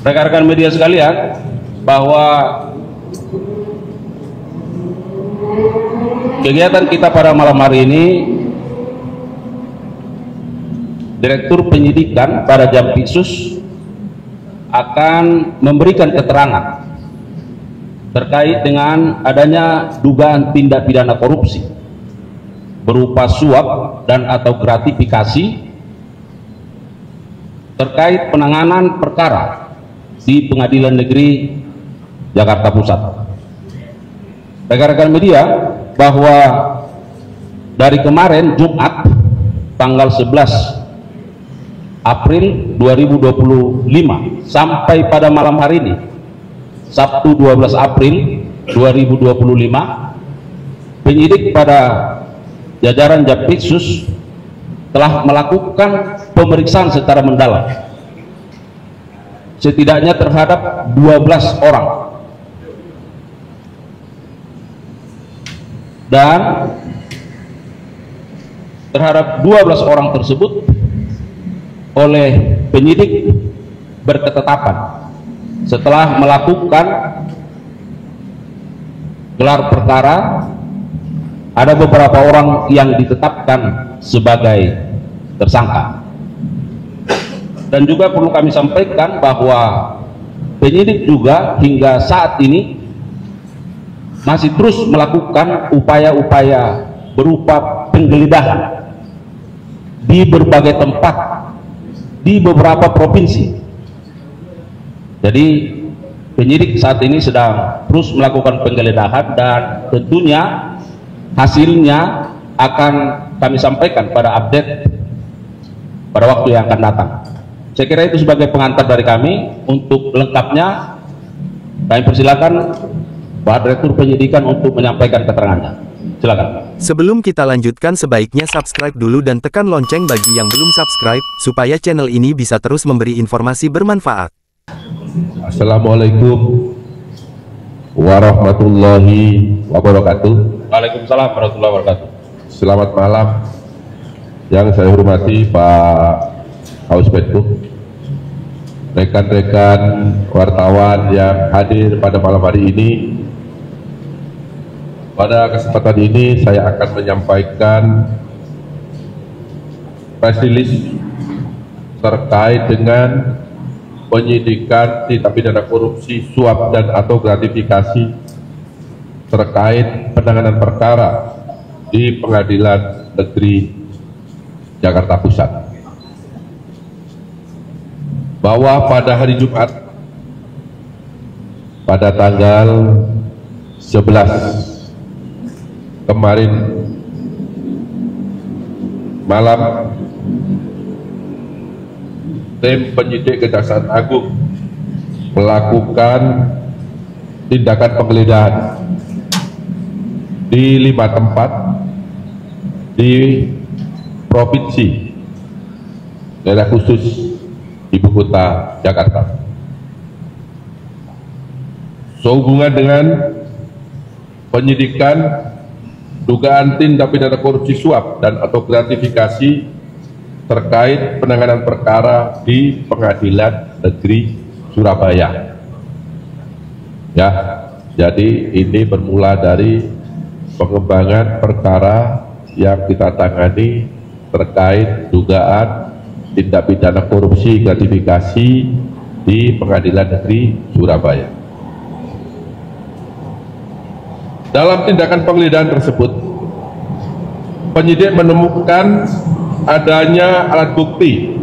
rekan-rekan media sekalian, bahwa kegiatan kita pada malam hari ini, Direktur Penyidikan pada Jampitsus akan memberikan keterangan terkait dengan adanya dugaan tindak pidana korupsi berupa suap dan atau gratifikasi terkait penanganan perkara di Pengadilan Negeri Jakarta Pusat. Rekan-rekan media, bahwa dari kemarin Jumat tanggal 11 April 2025 sampai pada malam hari ini Sabtu 12 April 2025, penyidik pada jajaran Jampitsus telah melakukan pemeriksaan secara mendalam setidaknya terhadap 12 orang, dan terhadap 12 orang tersebut oleh penyidik berketetapan setelah melakukan gelar perkara. Ada beberapa orang yang ditetapkan sebagai tersangka, dan juga perlu kami sampaikan bahwa penyidik juga hingga saat ini masih terus melakukan upaya-upaya berupa penggeledahan di berbagai tempat di beberapa provinsi. Jadi penyidik saat ini sedang terus melakukan penggeledahan, dan tentunya hasilnya akan kami sampaikan pada update pada waktu yang akan datang. Saya kira itu sebagai pengantar dari kami. Untuk lengkapnya kami persilakan Pak Direktur Penyidikan untuk menyampaikan keterangannya. Silakan. Sebelum kita lanjutkan, sebaiknya subscribe dulu dan tekan lonceng bagi yang belum subscribe, supaya channel ini bisa terus memberi informasi bermanfaat. Assalamualaikum warahmatullahi wabarakatuh. Waalaikumsalam warahmatullahi wabarakatuh. Selamat malam yang saya hormati Pak Auspetku, rekan-rekan wartawan yang hadir pada malam hari ini. Pada kesempatan ini saya akan menyampaikan press release terkait dengan penyidikan tindak pidana korupsi, suap dan atau gratifikasi terkait penanganan perkara di Pengadilan Negeri Jakarta Pusat. Bahwa pada hari Jumat pada tanggal 11 kemarin malam, tim penyidik Kejaksaan Agung melakukan tindakan penggeledahan di 5 tempat di provinsi daerah khusus Ibu Kota Jakarta. Sehubungan dengan penyidikan dugaan tindak pidana korupsi, suap dan atau gratifikasi terkait penanganan perkara di Pengadilan Negeri Surabaya. Ya, jadi ini bermula dari pengembangan perkara yang kita tangani terkait dugaan tindak pidana korupsi gratifikasi di Pengadilan Negeri Surabaya. Dalam tindakan penggeledahan tersebut, penyidik menemukan adanya alat bukti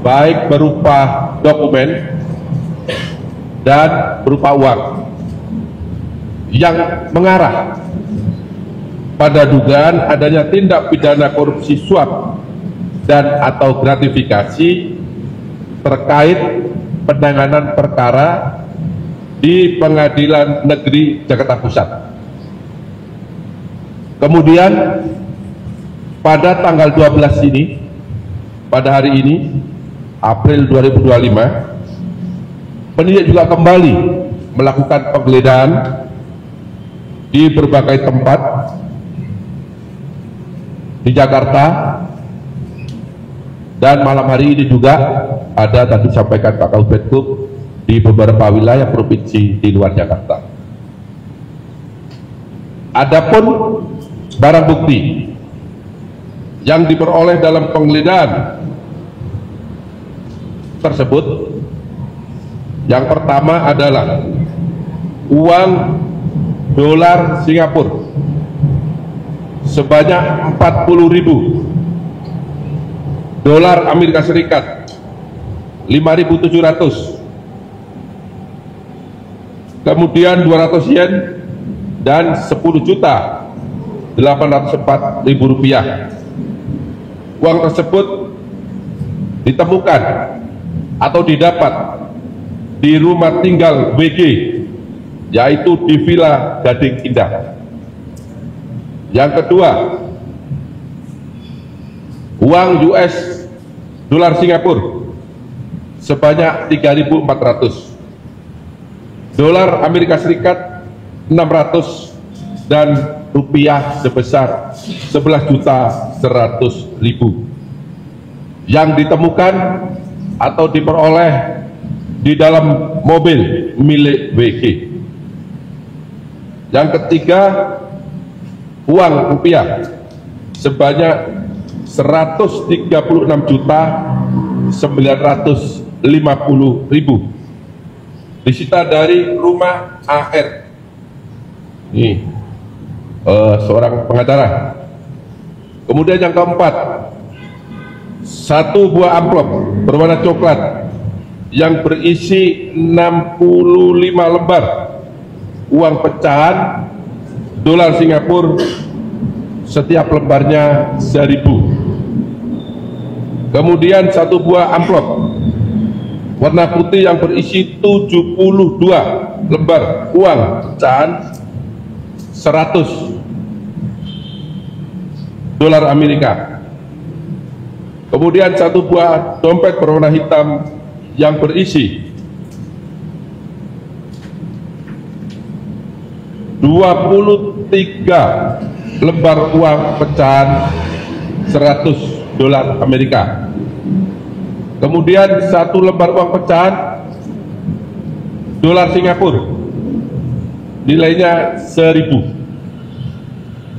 baik berupa dokumen dan berupa uang yang mengarah pada dugaan adanya tindak pidana korupsi, suap dan atau gratifikasi terkait penanganan perkara di Pengadilan Negeri Jakarta Pusat. Kemudian pada tanggal 12 ini, pada hari ini April 2025, penyidik juga kembali melakukan penggeledahan di berbagai tempat di Jakarta, dan malam hari ini juga ada tadi sampaikan Pak Kabid di beberapa wilayah provinsi di luar Jakarta. Adapun barang bukti yang diperoleh dalam penggeledahan tersebut, yang pertama adalah uang dolar Singapura sebanyak 40.000, dolar Amerika Serikat 5.700, kemudian 200 yen dan 10.804.000 rupiah. Uang tersebut ditemukan atau didapat di rumah tinggal WG, yaitu di Villa Gading Indah. Yang kedua, uang US dolar Singapura sebanyak 3.400, dolar Amerika Serikat 600, dan rupiah sebesar 11.100.000 yang ditemukan atau diperoleh di dalam mobil milik WG. Yang ketiga, uang rupiah sebanyak 136.950.000 disita dari rumah AR. Ini seorang pengacara. Kemudian yang keempat, satu buah amplop berwarna coklat yang berisi 65 lembar uang pecahan dolar Singapura, setiap lembarnya 1.000. Kemudian satu buah amplop warna putih yang berisi 72 lembar uang pecahan 100 dolar Amerika. Kemudian satu buah dompet berwarna hitam yang berisi 23 lembar uang pecahan 100 dolar Amerika. Kemudian satu lembar uang pecahan dolar Singapura nilainya 1.000.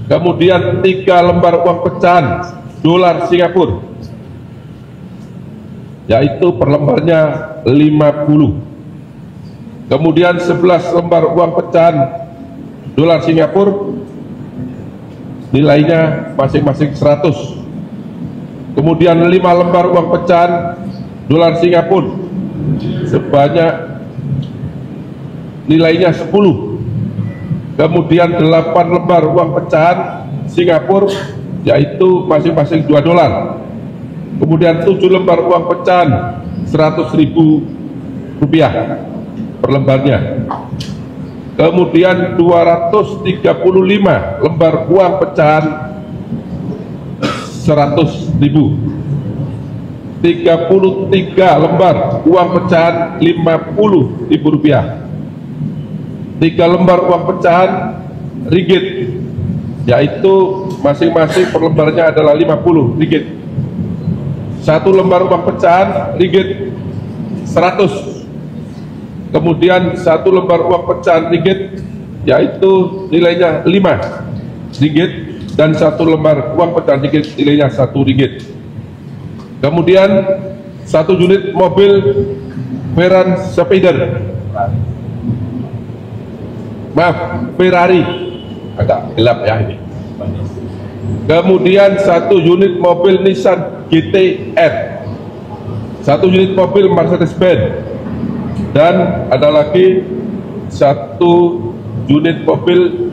Kemudian 3 lembar uang pecahan dolar Singapura, yaitu per lembarnya 50. Kemudian 11 lembar uang pecahan dolar Singapura nilainya masing-masing 100. Kemudian 5 lembar uang pecahan dolar Singapura sebanyak nilainya 10. Kemudian 8 lembar uang pecahan Singapura, yaitu masing-masing 2 dolar. Kemudian 7 lembar uang pecahan 100.000 rupiah per lembarnya. Kemudian 235 lembar uang pecahan 100.000. 33 lembar uang pecahan 50.000 rupiah. 3 lembar uang pecahan ringgit, yaitu masing-masing per lembarnya adalah 50 ringgit. 1 lembar uang pecahan ringgit 100. Kemudian 1 lembar uang pecahan ringgit, yaitu nilainya 5 ringgit, dan 1 lembar uang pecahan ringgit nilainya 1 ringgit. Kemudian 1 unit mobil Veran Spider, Ferrari, agak gelap ya ini. Kemudian 1 unit mobil Nissan GT-R, 1 unit mobil Mercedes-Benz, dan ada lagi 1 unit mobil,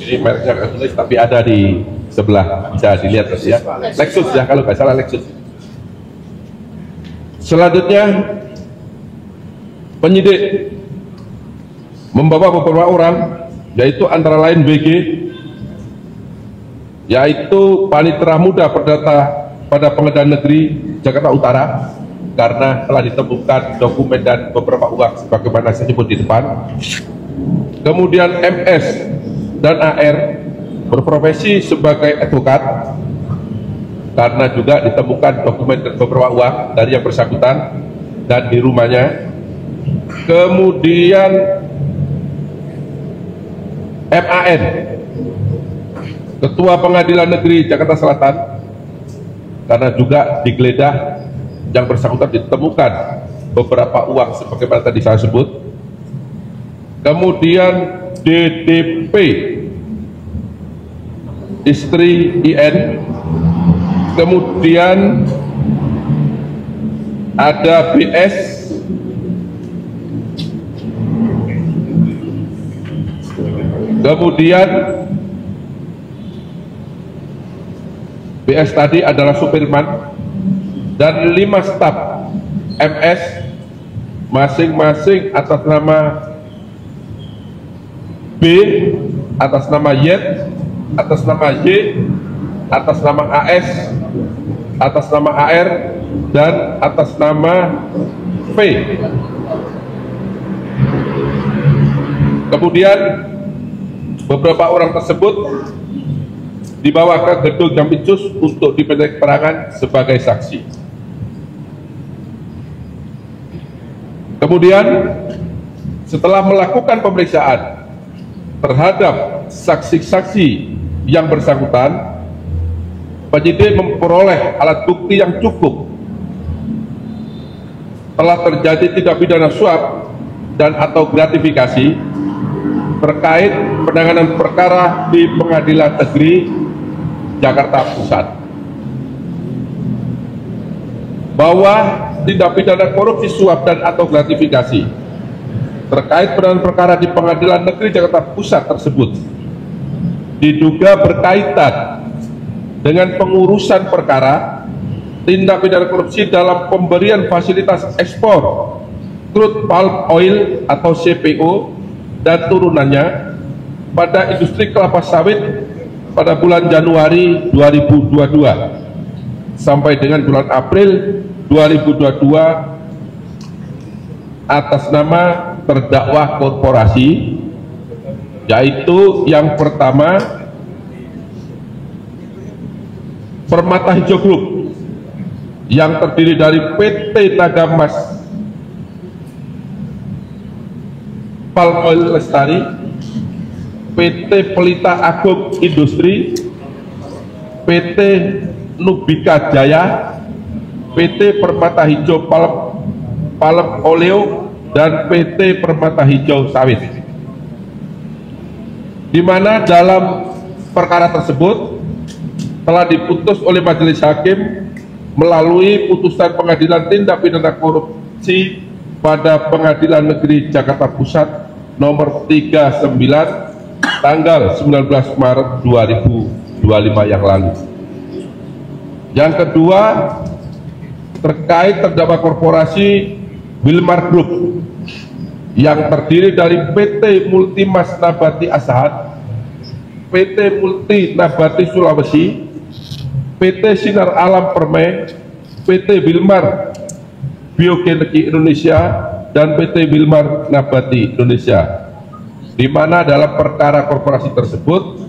ini mereknya nggak tulis tapi ada di sebelah, bisa dilihat ya, Lexus ya kalau nggak salah, Lexus. Selanjutnya penyidik membawa beberapa orang, yaitu antara lain WG, yaitu Panitera Muda Perdata pada Pengadilan Negeri Jakarta Utara, karena telah ditemukan dokumen dan beberapa uang sebagaimana saya sebut di depan. Kemudian MS dan AR berprofesi sebagai advokat, karena juga ditemukan dokumen dan beberapa uang dari yang bersangkutan dan di rumahnya. Kemudian MAN, Ketua Pengadilan Negeri Jakarta Selatan, karena juga digeledah yang bersangkutan ditemukan beberapa uang sebagaimana tadi saya sebut. Kemudian DDP, istri IN. Kemudian ada BS, kemudian BS tadi adalah supirman, dan 5 staf MS masing-masing atas nama B, atas nama Y, atas nama Y, atas nama AS, atas nama AR, dan atas nama V. Kemudian beberapa orang tersebut dibawa ke gedung Jampitsus untuk dimintai keterangan sebagai saksi. Kemudian setelah melakukan pemeriksaan terhadap saksi-saksi yang bersangkutan, penyidik memperoleh alat bukti yang cukup telah terjadi tindak pidana suap dan atau gratifikasi terkait penanganan perkara di Pengadilan Negeri Jakarta Pusat, bahwa tindak pidana korupsi suap dan atau gratifikasi terkait penanganan perkara di Pengadilan Negeri Jakarta Pusat tersebut diduga berkaitan dengan pengurusan perkara tindak pidana korupsi dalam pemberian fasilitas ekspor crude palm oil atau CPO dan turunannya pada industri kelapa sawit pada bulan Januari 2022 sampai dengan bulan April 2022 atas nama terdakwa korporasi, yaitu yang pertama Permata Hijau Group yang terdiri dari PT Nagamas Palm Oil Lestari, PT Pelita Agung Industri, PT Nubika Jaya, PT Permata Hijau Palm Oleo, dan PT Permata Hijau Sawit, di mana dalam perkara tersebut telah diputus oleh majelis hakim melalui putusan Pengadilan Tindak Pidana Korupsi pada Pengadilan Negeri Jakarta Pusat nomor 39 tanggal 19 Maret 2025 yang lalu. Yang kedua, terkait terdakwa korporasi Wilmar Group yang terdiri dari PT Multimas Nabati Asahan, PT Multi Nabati Sulawesi, PT Sinar Alam Permai, PT Wilmar Biogenergi Indonesia, dan PT Wilmar Nabati Indonesia, di mana dalam perkara korporasi tersebut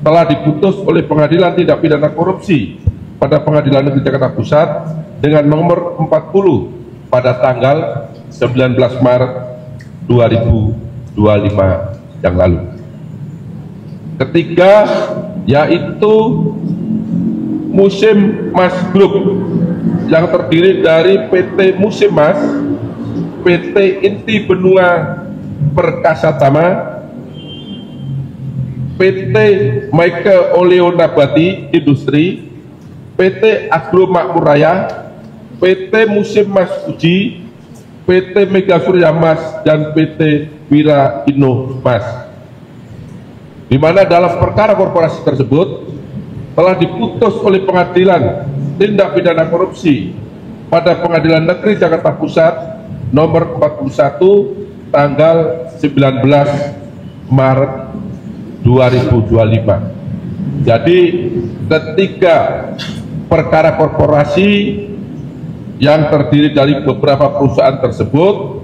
telah diputus oleh Pengadilan Tindak Pidana Korupsi pada Pengadilan Negeri Jakarta Pusat dengan nomor 40 pada tanggal 19 Maret 2025 yang lalu. Ketiga, yaitu Musim Mas Group yang terdiri dari PT Musim Mas, PT Inti Benua Perkasa Tama, PT Michael Oleo Nabati Industri, PT Agro Makmur Raya, PT Musim Mas Uji, PT Mega Surya Mas, dan PT Wira Inno Mas, di mana dalam perkara korporasi tersebut telah diputus oleh Pengadilan Tindak Pidana Korupsi pada Pengadilan Negeri Jakarta Pusat nomor 41 tanggal 19 Maret 2025. Jadi ketiga perkara korporasi yang terdiri dari beberapa perusahaan tersebut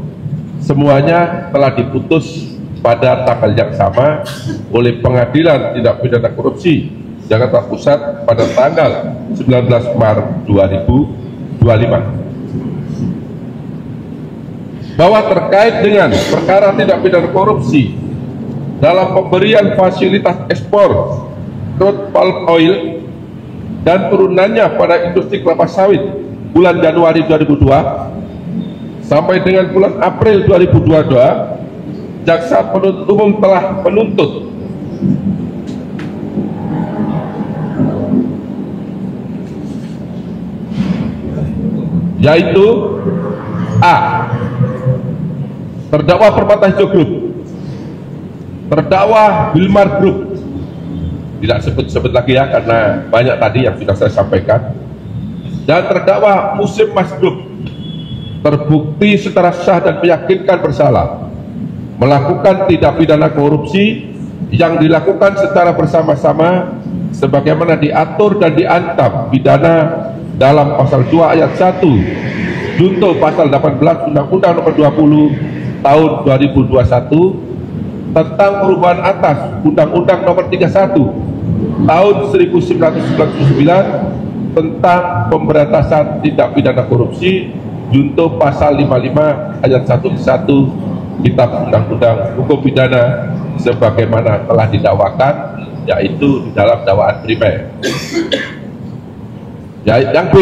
semuanya telah diputus pada tanggal yang sama oleh Pengadilan Tindak Pidana Korupsi Jakarta Pusat pada tanggal 19 Maret 2025. Bahwa terkait dengan perkara tindak pidana korupsi dalam pemberian fasilitas ekspor crude palm oil dan turunannya pada industri kelapa sawit bulan Januari 2002 sampai dengan bulan April 2022, jaksa penuntut umum telah menuntut yaitu A. Terdakwa Permata Hijau Group, terdakwa Wilmar Group, tidak sebut-sebut lagi ya karena banyak tadi yang sudah saya sampaikan, dan terdakwa Musim Mas Group terbukti secara sah dan meyakinkan bersalah melakukan tindak pidana korupsi yang dilakukan secara bersama-sama sebagaimana diatur dan diancam pidana dalam pasal 2 ayat 1 junto pasal 18 Undang-Undang Nomor 20 Tahun 2021 tentang perubahan atas Undang-Undang Nomor 31 Tahun 1999 tentang pemberantasan tindak pidana korupsi junto pasal 55 ayat 1 Kitab Undang-Undang Hukum Pidana sebagaimana telah didakwakan, yaitu di dalam dakwaan primer. Yang B,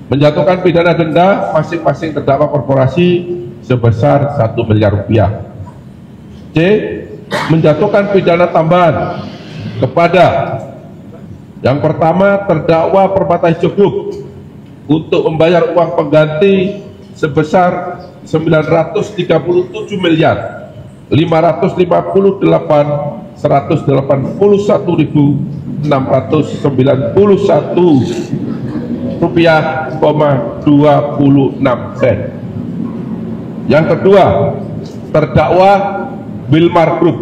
menjatuhkan pidana denda masing-masing terdakwa korporasi sebesar 1 miliar rupiah. C, menjatuhkan pidana tambahan kepada yang pertama terdakwa Permata Hijau Group untuk membayar uang pengganti sebesar 937 miliar 558.181.691 rupiah, 26 sen. Yang kedua, terdakwa Wilmar Group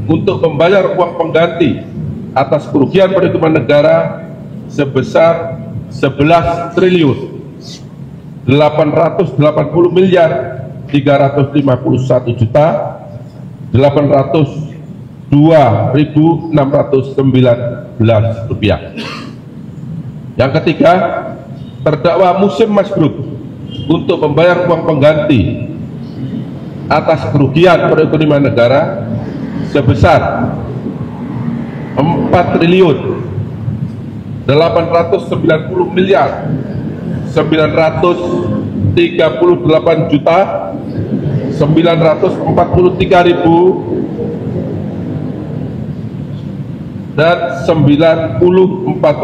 untuk membayar uang pengganti atas kerugian perhitungan negara sebesar 11 triliun 880 miliar 351 juta 802.619 rupiah. Yang ketiga, terdakwa Musim Mas Group untuk membayar uang pengganti atas kerugian perekonomian negara sebesar 4 triliun 890 miliar 938 juta 943.000 dan 94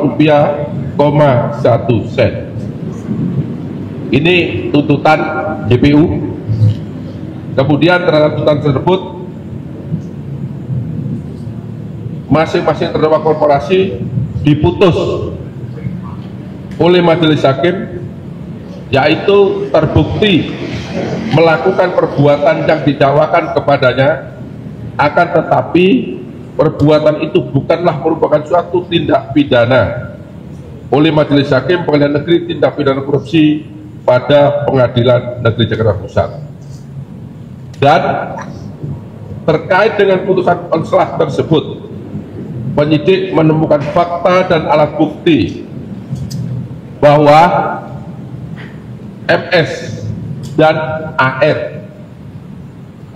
rupiah, 1 sen. Ini tuntutan JPU. Kemudian terhadap tuntutan tersebut masing-masing terdakwa korporasi diputus oleh majelis hakim, yaitu terbukti melakukan perbuatan yang didakwakan kepadanya, akan tetapi perbuatan itu bukanlah merupakan suatu tindak pidana oleh majelis hakim Pengadilan Negeri Tindak Pidana Korupsi pada Pengadilan Negeri Jakarta Pusat. Dan terkait dengan putusan konslah tersebut, penyidik menemukan fakta dan alat bukti bahwa MS dan AR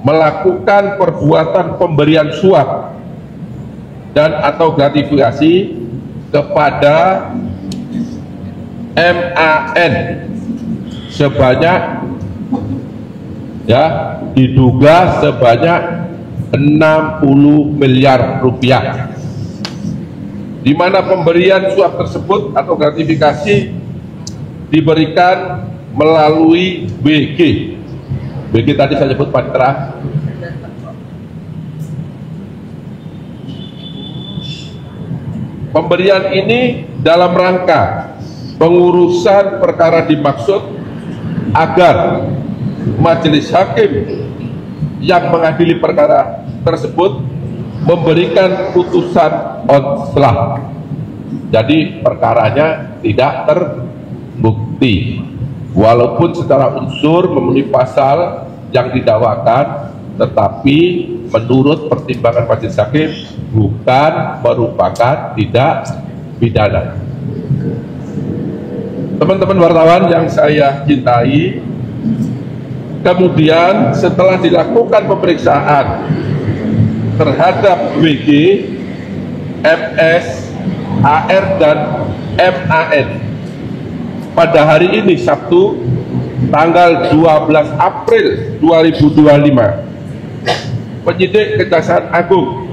melakukan perbuatan pemberian suap dan atau gratifikasi kepada MAN sebanyak, ya, diduga sebanyak 60 miliar rupiah, di mana pemberian suap tersebut atau gratifikasi diberikan melalui BG. BG tadi saya sebut panitra. Pemberian ini dalam rangka pengurusan perkara dimaksud agar majelis hakim yang mengadili perkara tersebut memberikan putusan konslah. Jadi perkaranya tidak terbukti, walaupun secara unsur memenuhi pasal yang didakwakan, tetapi menurut pertimbangan majelis hakim bukan merupakan tindak pidana. Teman-teman wartawan yang saya cintai, kemudian setelah dilakukan pemeriksaan terhadap WG, MS, AR, dan MAN pada hari ini Sabtu tanggal 12 April 2025, penyidik Kejaksaan Agung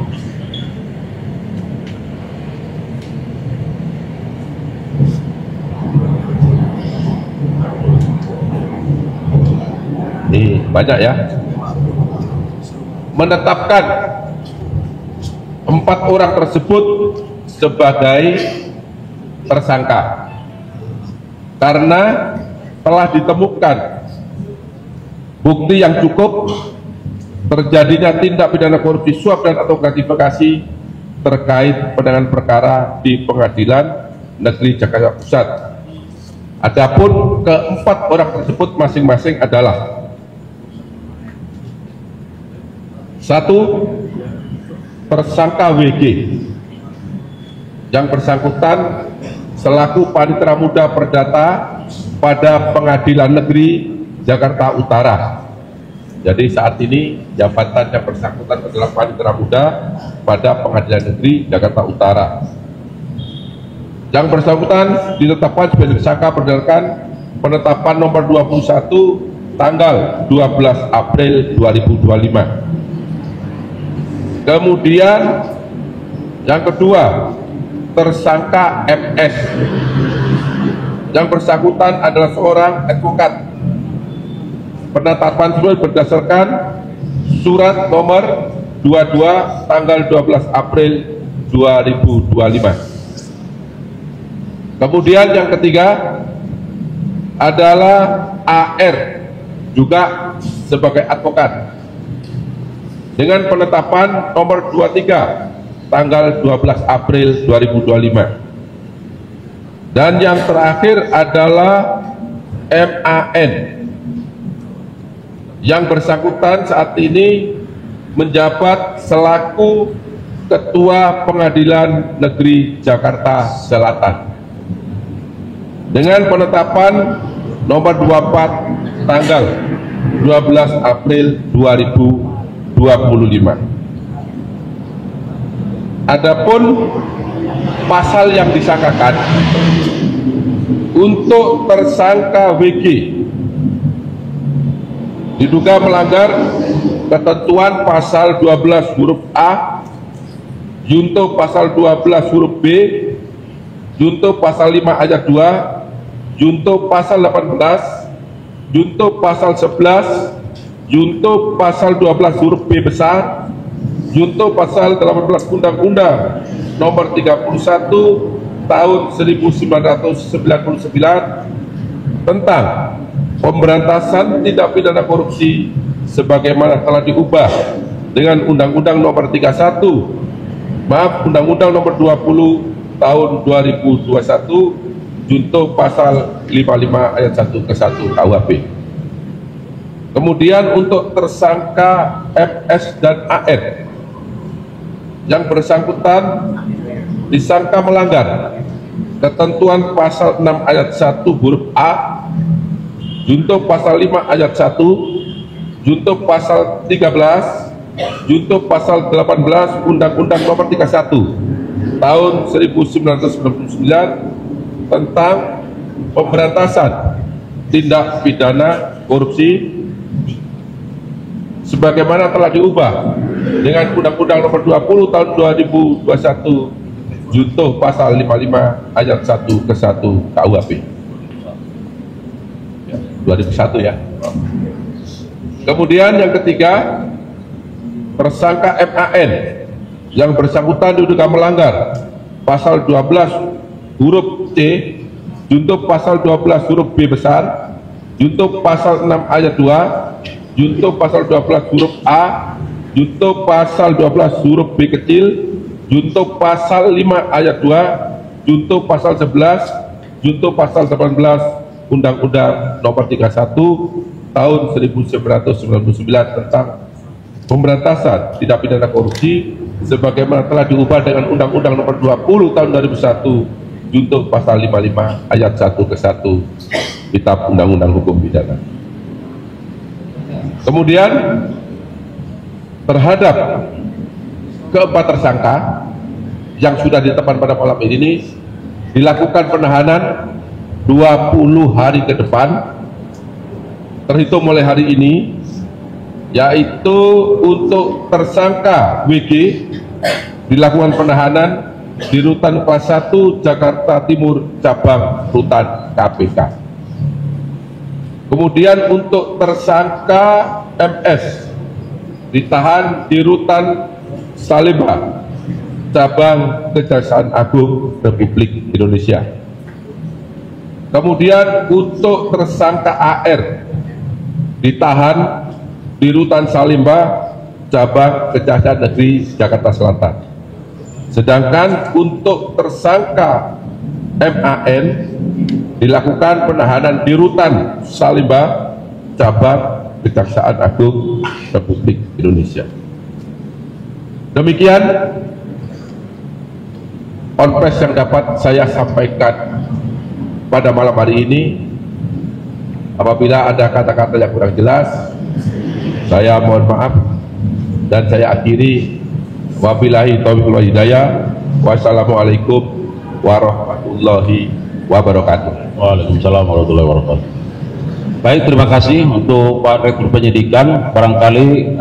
ini banyak ya, menetapkan 4 orang tersebut sebagai tersangka karena telah ditemukan bukti yang cukup terjadinya tindak pidana korupsi suap dan atau gratifikasi terkait penanganan perkara di Pengadilan Negeri Jakarta Pusat. Adapun ke-4 orang tersebut masing-masing adalah: 1. Tersangka WG yang bersangkutan selaku Panitera Muda Perdata pada Pengadilan Negeri Jakarta Utara. Jadi saat ini jabatan yang bersangkutan adalah Panitera Muda pada Pengadilan Negeri Jakarta Utara. Yang bersangkutan ditetapkan sebagai tersangka berdasarkan penetapan nomor 21 tanggal 12 April 2025. Kemudian yang kedua, tersangka MS yang bersangkutan adalah seorang advokat. Penetapan tersebut berdasarkan surat nomor 22 tanggal 12 April 2025. Kemudian yang ketiga adalah AR, juga sebagai advokat, dengan penetapan nomor 23 tanggal 12 April 2025. Dan yang terakhir adalah MAN yang bersangkutan saat ini menjabat selaku Ketua Pengadilan Negeri Jakarta Selatan dengan penetapan nomor 24 tanggal 12 April 2025. Adapun pasal yang disangkakan untuk tersangka WG diduga melanggar ketentuan pasal 12 huruf A, junto pasal 12 huruf B, junto pasal 5 ayat 2, junto pasal 18, junto pasal 11, junto pasal 12 huruf B besar, junto pasal 18 Undang-Undang nomor 31 tahun 1999 tentang pemberantasan tindak pidana korupsi sebagaimana telah diubah dengan Undang-Undang nomor 31, Undang-Undang nomor 20 tahun 2021, junto pasal 55 ayat 1 ke 1 KUHP. Kemudian untuk tersangka MS dan AN yang bersangkutan disangka melanggar ketentuan pasal 6 ayat 1 huruf A, junto pasal 5 ayat 1, junto pasal 13, junto pasal 18 Undang-Undang nomor 31 tahun 1999 tentang pemberantasan tindak pidana korupsi sebagaimana telah diubah dengan Undang-Undang nomor 20 tahun 2021, junto pasal 55 ayat 1 ke 1 KUHP 2001 ya. Kemudian yang ketiga, tersangka MAN yang bersangkutan diduga melanggar pasal 12 huruf C, junto pasal 12 huruf B besar, junto pasal 6 ayat 2, junto pasal 12 huruf A, junto pasal 12 huruf B kecil, junto pasal 5 ayat 2, junto pasal 11, junto pasal 18 Undang-Undang nomor 31 tahun 1999 tentang pemberantasan tindak pidana korupsi sebagaimana telah diubah dengan Undang-Undang Nomor 20 Tahun 2001 junto pasal 55 ayat 1 ke 1 Kitab Undang-Undang Hukum Pidana. Kemudian terhadap keempat tersangka yang sudah ditetapkan pada malam ini dilakukan penahanan 20 hari ke depan terhitung mulai hari ini, yaitu untuk tersangka WG dilakukan penahanan di Rutan Kelas 1 Jakarta Timur Cabang Rutan KPK. Kemudian untuk tersangka MS ditahan di Rutan Salemba Cabang Kejaksaan Agung Republik Indonesia. Kemudian untuk tersangka AR ditahan di Rutan Salemba Cabang Kejaksaan Negeri Jakarta Selatan. Sedangkan untuk tersangka MAN dilakukan penahanan di Rutan Salemba Cabang Kejaksaan Agung Republik Indonesia. Demikian konfes yang dapat saya sampaikan pada malam hari ini. Apabila ada kata-kata yang kurang jelas, saya mohon maaf dan saya akhiri. Wabillahi taufiq wal hidayah. Wassalamualaikum warahmatullahi wabarakatuh. Waalaikumsalam warahmatullahi wabarakatuh. Baik, terima kasih untuk Pak Rektor Penyidikan. Barangkali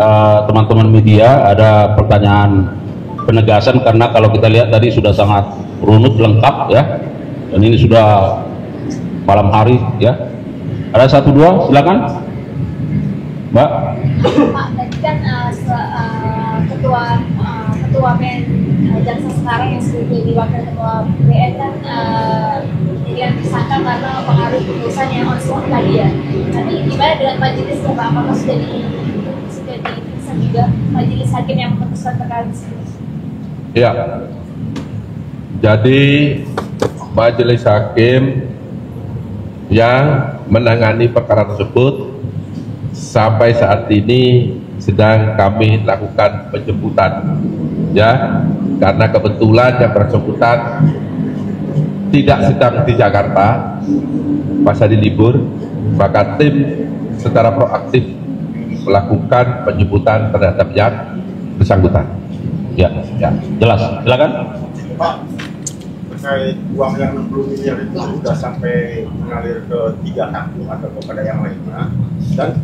teman-teman media ada pertanyaan penegasan, karena kalau kita lihat tadi sudah sangat runut lengkap ya, dan ini sudah malam hari ya. Ada satu dua, silakan Mbak. Pak, tadi kan ketua BN jaksa sekarang yang sudah jadi wakil ketua BN kan yang disangka karena pengaruh keputusan yang onslaught tadi ya. Tapi gimana dengan majelis ya Pak? Apakah sudah diperiksa juga majelis hakim yang memutuskan perkara tersebut? Ya, jadi majelis hakim yang menangani perkara tersebut sampai saat ini sedang kami lakukan penjemputan ya, karena kebetulan yang bersangkutan tidak sedang di Jakarta pas hari libur, maka tim secara proaktif melakukan penjemputan terhadap yang bersangkutan. Ya, jelas. Silakan. Pak, terkait uang yang 60 miliar itu sudah sampai mengalir ke 3 hakim atau kepada yang lainnya, dan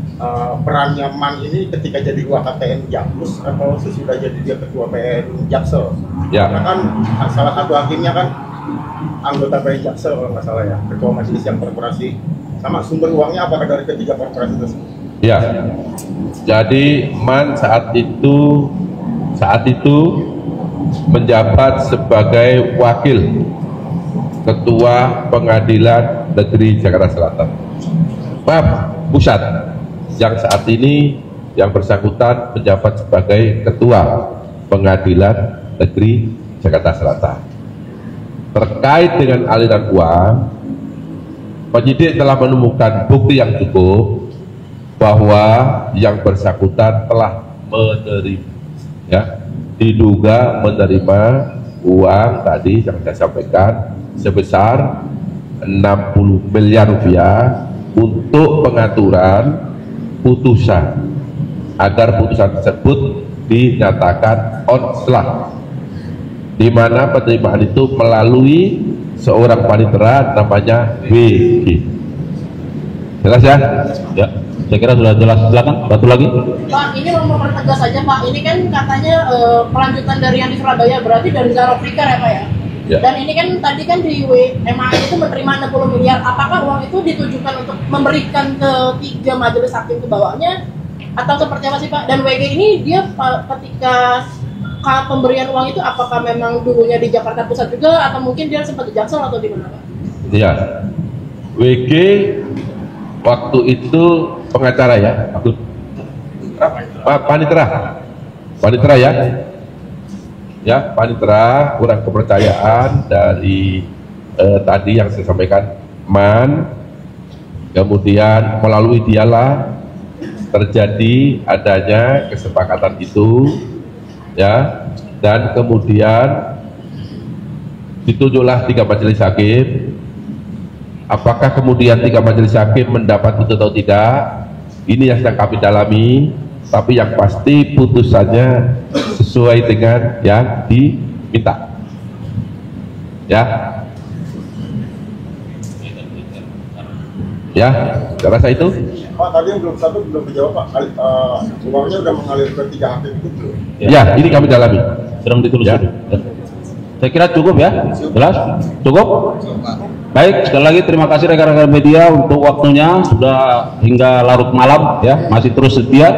perannya MAN ini ketika jadi WKTN Jakpus atau sesudah jadi dia ketua PN Jaksel. Ya. Karena kan salah satu hakimnya kan anggota PN Jaksel kalau nggak salah ya, ketua majelis yang korporasi. Sama sumber uangnya apakah dari ketiga korporasi tersebut? Ya. Jadi MAN saat itu menjabat sebagai wakil ketua Pengadilan Negeri Jakarta Selatan, pusat, yang saat ini yang bersangkutan menjabat sebagai ketua Pengadilan Negeri Jakarta Selatan. Terkait dengan aliran uang, penyidik telah menemukan bukti yang cukup bahwa yang bersangkutan telah menerima, ya, diduga menerima uang tadi yang saya sampaikan sebesar 60 miliar rupiah untuk pengaturan putusan, agar putusan tersebut dinyatakan onslah, di mana penerimaan itu melalui seorang panitera namanya WG. Jelas ya? Ya. Saya kira sudah jelas. Silakan, satu lagi. Pak, ini mau mempertegas saja Pak, ini kan katanya kelanjutan dari yang di Surabaya, berarti dari Zaro Flicker ya Pak ya? Ya. Dan ini kan tadi kan di MAN itu menerima 60 miliar, apakah uang itu ditujukan untuk memberikan ke 3 majelis hakim ke bawahnya atau seperti apa sih Pak? Dan WG ini dia ketika pemberian uang itu apakah memang dulunya di Jakarta Pusat juga atau mungkin dia sempat di Jaksel atau di mana Pak? Iya, WG waktu itu pengacara ya, panitera ya, panitera kurang kepercayaan dari tadi yang saya sampaikan MAN, kemudian melalui dialah terjadi adanya kesepakatan itu, ya, dan kemudian ditunjuklah 3 majelis hakim. Apakah kemudian 3 majelis hakim mendapat itu atau tidak? Ini yang sedang kami dalami, tapi yang pasti putusannya sesuai dengan yang diminta. Ya, ya, saya rasa itu. Pak, tadi yang belum dijawab Pak. Uangnya udah mengalir ke 3 hakim itu belum? Ya, ini kami dalami. Sedang ditelusuri. Ya. Saya kira cukup ya, jelas? Cukup? Baik, sekali lagi terima kasih rekan-rekan media untuk waktunya, sudah hingga larut malam ya, masih terus setia.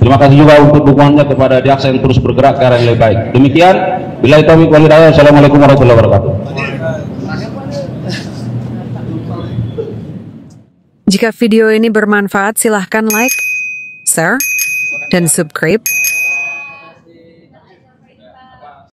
Terima kasih juga untuk dukungannya kepada Jaksa yang terus bergerak ke arah yang lebih baik. Demikian, billahi taufiq wal hidayah. Assalamualaikum warahmatullahi wabarakatuh. Jika video ini bermanfaat, silahkan like, share, dan subscribe